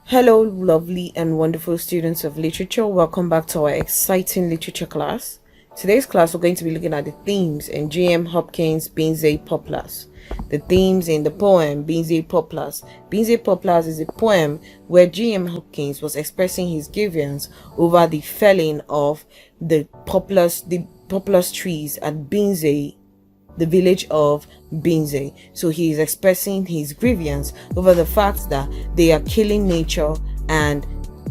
Hello, lovely and wonderful students of literature. Welcome back to our exciting literature class. Today's class, we're going to be looking at the themes in G.M. Hopkins' BINSEY Poplars. The themes in the poem BINSEY Poplars. BINSEY Poplars is a poem where G.M. Hopkins was expressing his grievance over the felling of the poplars trees at BINSEY, the village of BINSEY. So he is expressing his grievance over the fact that they are killing nature and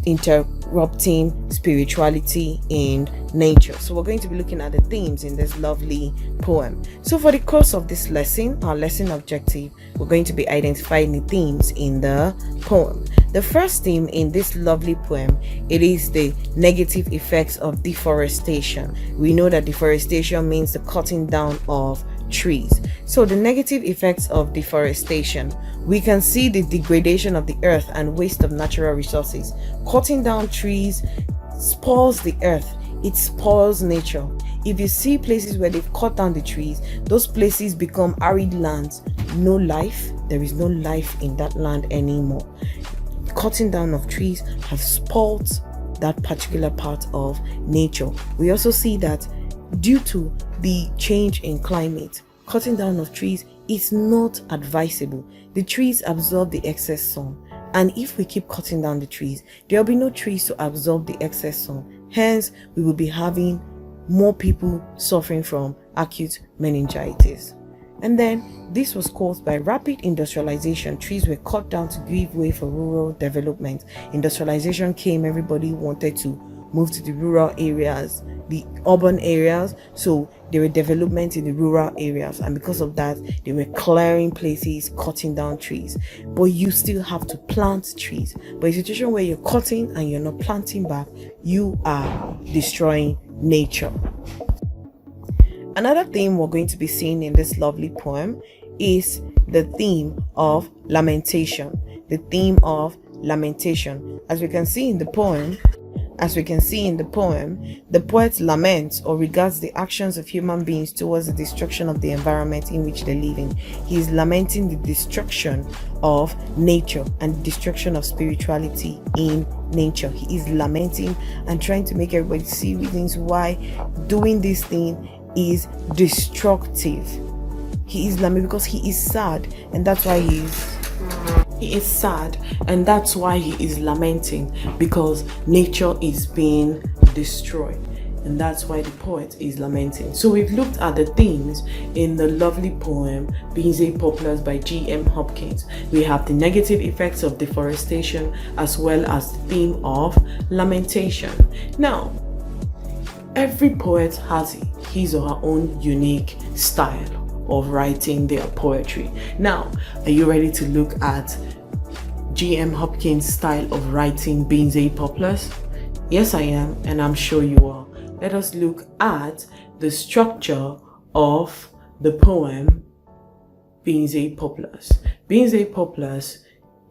interrupting spirituality in nature. So we're going to be looking at the themes in this lovely poem. So for the course of this lesson, our lesson objective, we're going to be identifying the themes in the poem. The first theme in this lovely poem, it is the negative effects of deforestation. We know that deforestation means the cutting down of trees. So the negative effects of deforestation, we can see the degradation of the earth and waste of natural resources. Cutting down trees spoils the earth. It spoils nature. If you see places where they've cut down the trees, those places become arid lands. No life. There is no life in that land anymore. Cutting down of trees have spoiled that particular part of nature. We also see that due to the change in climate, cutting down of trees is not advisable. The trees absorb the excess sun, and if we keep cutting down the trees, there will be no trees to absorb the excess sun. Hence, we will be having more people suffering from acute meningitis. And then this was caused by rapid industrialization. Trees were cut down to give way for rural development. Industrialization came, everybody wanted to move to the rural areas, the urban areas, so there were development in the rural areas, and because of that they were clearing places, cutting down trees. But you still have to plant trees. But in a situation where you're cutting and you're not planting back, you are destroying nature. Another theme we're going to be seeing in this lovely poem is the theme of lamentation. The theme of lamentation. As we can see in the poem, the poet laments or regards the actions of human beings towards the destruction of the environment in which they live in. He is lamenting the destruction of nature and the destruction of spirituality in nature. He is lamenting and trying to make everybody see reasons why doing this thing is destructive. He is lamenting because he is sad, and that's why he is sad, and that's why he is lamenting, because nature is being destroyed, and that's why the poet is lamenting. So we've looked at the themes in the lovely poem BINSEY Poplars by G.M. Hopkins. We have the negative effects of deforestation as well as the theme of lamentation. Now, every poet has his or her own unique style of writing their poetry. Now, are you ready to look at G.M. Hopkins' style of writing BINSEY Poplars? Yes, I am, and I'm sure you are. Let us look at the structure of the poem BINSEY Poplars. BINSEY Poplars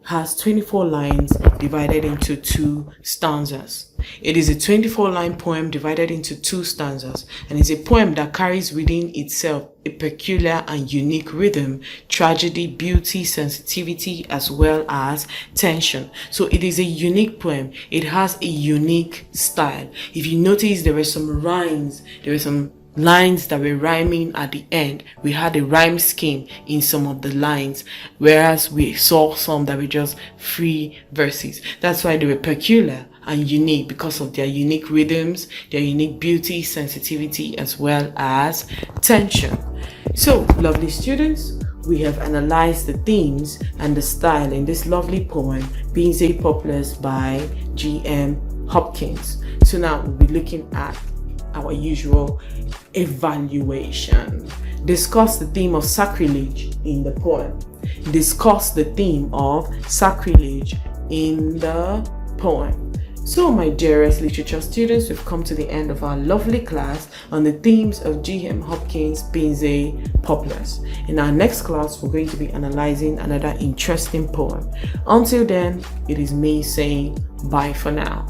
has 24 lines divided into 2 stanzas. It is a 24-line poem divided into 2 stanzas, and it's a poem that carries within itself a peculiar and unique rhythm, tragedy, beauty, sensitivity, as well as tension. So it is a unique poem. It has a unique style. If you notice, there were some rhymes, there were some lines that were rhyming at the end. We had a rhyme scheme in some of the lines, whereas we saw some that were just free verses. That's why they were peculiar and unique, because of their unique rhythms, their unique beauty, sensitivity, as well as tension. So, lovely students, we have analyzed the themes and the style in this lovely poem BINSEY Poplars by G.M. Hopkins. So now we'll be looking at our usual evaluation. Discuss the theme of sacrilege in the poem. Discuss the theme of sacrilege in the poem. So, my dearest literature students, we've come to the end of our lovely class on the themes of G.M. Hopkins' BINSEY Poplars. In our next class, we're going to be analyzing another interesting poem. Until then, it is me saying bye for now.